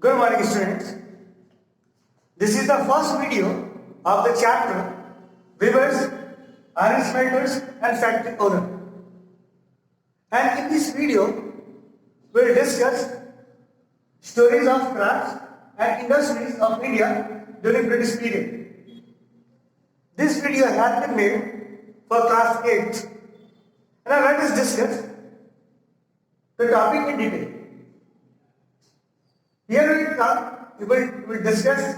Good morning, students. This is the first video of the chapter Weavers, Iron Smelters and Factory Owner. And in this video, we will discuss stories of crafts and industries of India during British period. This video has been made for class 8. And now let us discuss the topic in detail. Here we will discuss,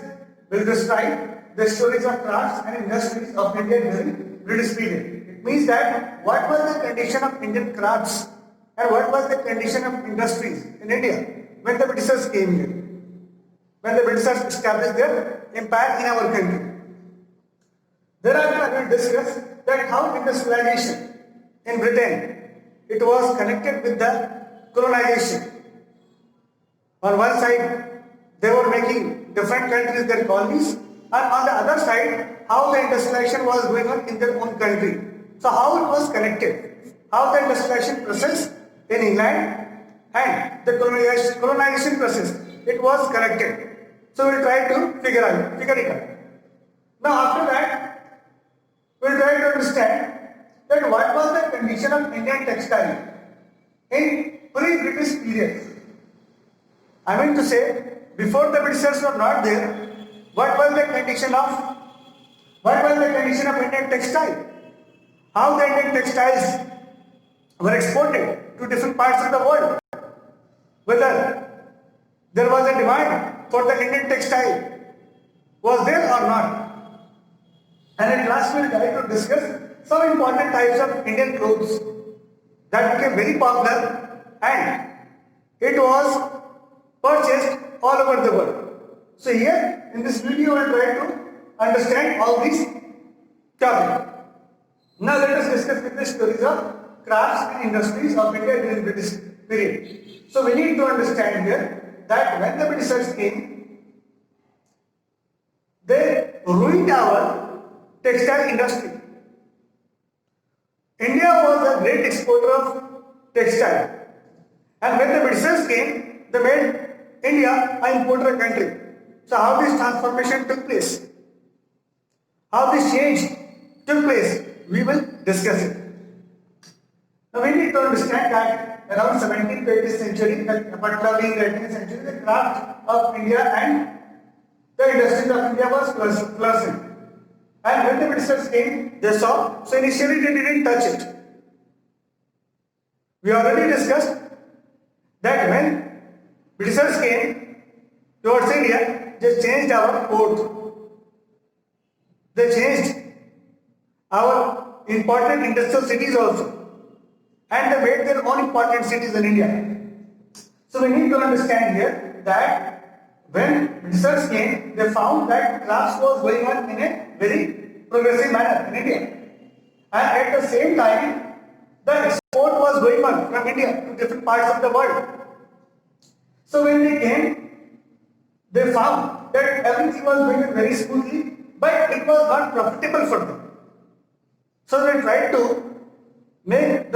will describe the stories of crafts and industries of India during British period. It means that what was the condition of Indian crafts and what was the condition of industries in India when the Britishers came here, when the Britishers established their empire in our country. Thereafter we will discuss that how industrialization in Britain, it was connected with the colonization. On one side, they were making different countries their colonies, and on the other side, how the industrialization was going on in their own country. So how it was connected, how the industrialization process in England and the colonization process, it was connected. So we will try to figure it out. Now after that, we will try to understand that what was the condition of Indian textile in pre-British period. I mean to say, before the Britishers were not there, what was the condition of Indian textile? How the Indian textiles were exported to different parts of the world? Whether there was a demand for the Indian textile, was there or not? And at last we will try to discuss some important types of Indian clothes that became very popular and it was purchased all over the world. So here in this video I will try to understand all these topics. Now let us discuss with the stories of crafts and industries of India during British period. So we need to understand here that when the Britishers came, they ruined our textile industry. India was a great exporter of textile, and when the Britishers came, they made India an importer country. So how this transformation took place, how this change took place, we will discuss it. Now we need to understand that around 17th to 18th century, particularly in the 18th century, the craft of India and the industries of India was flourishing. And when the Britishers came, they saw, so initially they didn't touch it. We already discussed that when Britishers came towards India, they changed our port. They changed our important industrial cities also. And they made their own important cities in India. So we need to understand here that when Britishers came, they found that crafts was going on in a very progressive manner in India. And at the same time, the export was going on from India to different parts of the world. So when they came, they found that everything was going very smoothly, but it was not profitable for them. So they tried to make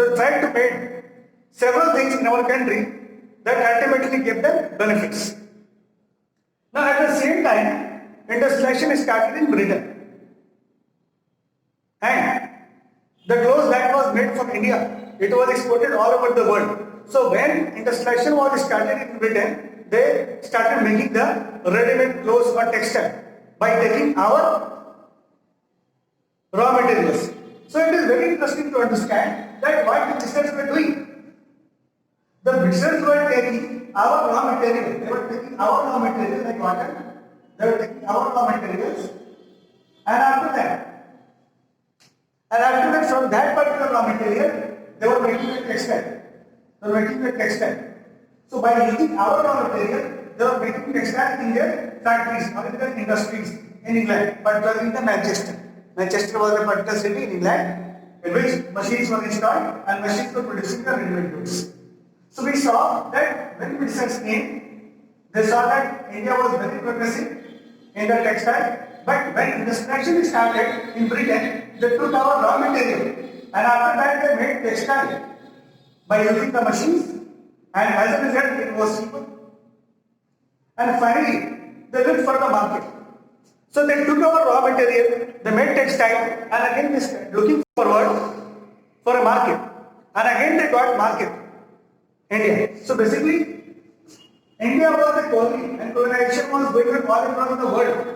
several things in our country that ultimately gave them benefits. Now at the same time, industrialization started in Britain. And the clothes that was made from India, it was exported all over the world. So when industrialization was started in Britain, they started making the ready-made clothes or textile by taking our raw materials. So it is very interesting to understand that what the Britishers were doing. The Britishers were taking our raw material. They were taking our raw material like cotton. They were taking our raw materials, and after that, from that particular raw material, they were making a textile. So by using our raw material, they were making textile in their factories or in their industries in England, particularly in the Manchester. Manchester was a particular city in England in which machines were installed and machines were producing the ready-made goods. So we saw that when Britishers came, they saw that India was very progressive in the textile, but when industrialization started in Britain, they took our raw material and after that they made textile by using the machines, and as a result it was cheaper. and finally they looked for the market. So they took our raw material, they made textile, and again they started looking forward for a market, and again they got market, India. So basically, India was a colony, and colonization was going on all across the world.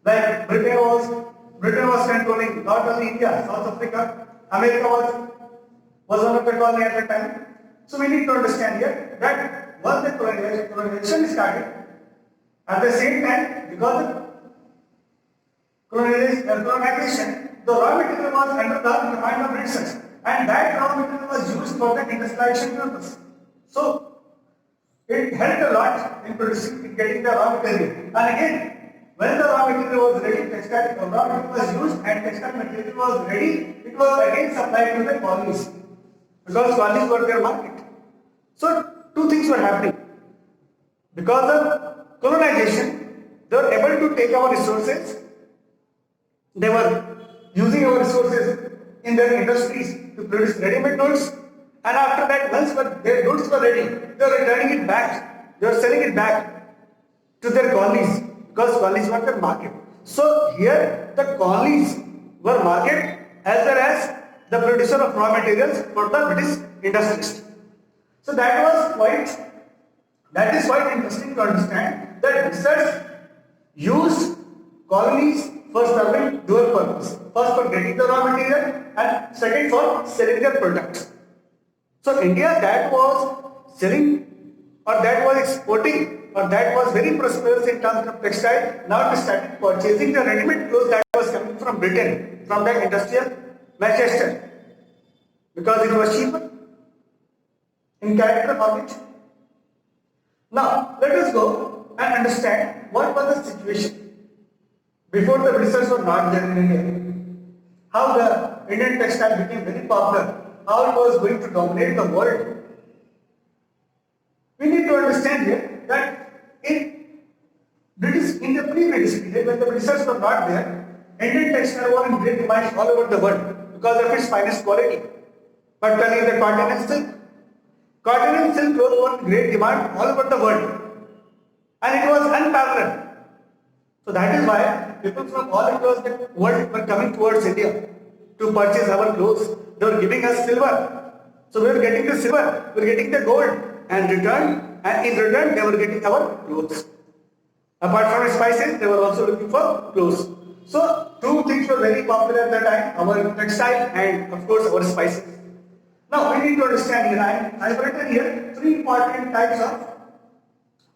Like Britain was controlling not only India, South Africa, America was one of the colony at the time. So we need to understand here that once the colonization started, at the same time, because of colonization, the raw material was under the command of Britishers, and that raw material was used for the industrialization purpose. So it helped a lot in producing, in getting the raw material. And again, when the raw material was ready, textile raw material was used and textile material was ready, it was again supplied to the colonies, because colonies were their market. So two things were happening. Because of colonization, they were able to take our resources, they were using our resources in their industries to produce ready-made goods, and after that, once their goods were ready, they were returning it back, they were selling it back to their colonies, because colonies were their market. So here the colonies were market as well as the producer of raw materials for the British industries. So that is quite interesting to understand that Britishers used colonies for serving dual purpose. First for getting the raw material and second for selling their products. So India that was selling or that was exporting or that was very prosperous in terms of textile, now it started purchasing the ready-made clothes that was coming from Britain, from the industrial Manchester, because it was cheaper in character of it. Now let us go and understand what was the situation before the Britishers were not there in India. How the Indian textile became very popular, how it was going to dominate the world. We need to understand here that in the pre-British period, when the Britishers were not there, Indian textile were in great demand all over the world because of its finest quality, particularly the cotton and silk. Cotton and silk clothes were in great demand all over the world, and it was unparalleled. So that is why people from all across the world were coming towards India to purchase our clothes. They were giving us silver. So we were getting the silver, we were getting the gold, and in return they were getting our clothes. Apart from spices, they were also looking for clothes. So two things were very popular at that time, our textile and of course our spices. Now we need to understand here, I have written here three important types of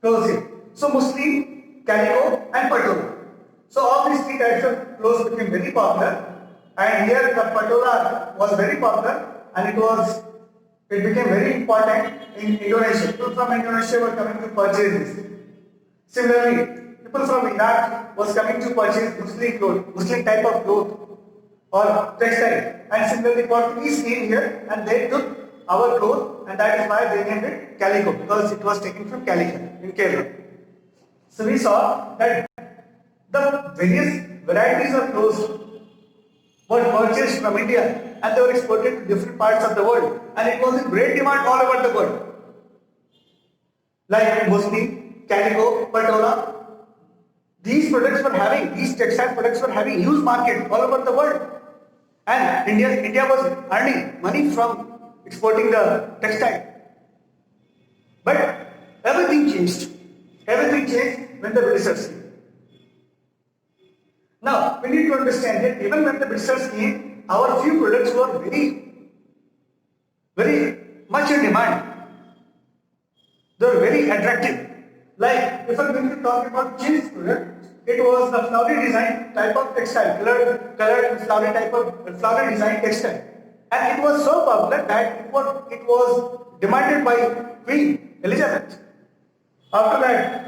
clothing. So muslin, calico and patola. So all these three types of clothes became very popular, and here the patola was very popular and it became very important in Indonesia. People from Indonesia were coming to purchase this. Similarly, people from Iraq was coming to purchase Muslim type of cloth or textile. And similarly, Portuguese came here and they took our cloth, and that is why they named it calico, because it was taken from Calicut in Kerala. So we saw that the various varieties of clothes were purchased from India and they were exported to different parts of the world, and it was in great demand all over the world. Like muslin, calico, patola, these textile products were having huge market all over the world. And India was earning money from exporting the textile. But everything changed. Everything changed when the Britishers came. Now, we need to understand that even when the Britishers came, our few products were very much in demand. They were very attractive. Like, if I'm going to talk about Chin's product, it was the flowery design type of textile, colored flowery design textile. And it was so popular that it was demanded by Queen Elizabeth. After that,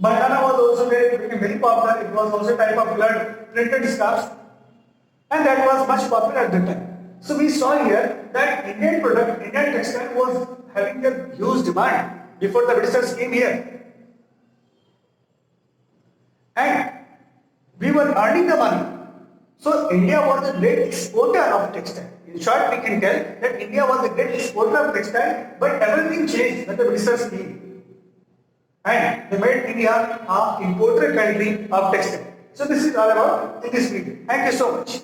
bandana was also became very popular. It was also a type of colored printed scarves, and that was much popular at the time. So we saw here that Indian textile was having a huge demand before the Britishers came here. And we were earning the money. So India was a great exporter of textile. In short, we can tell that India was a great exporter of textile, but everything changed when the Britishers came. and they made India a importer country of textile. So this is all about in this video. Thank you so much.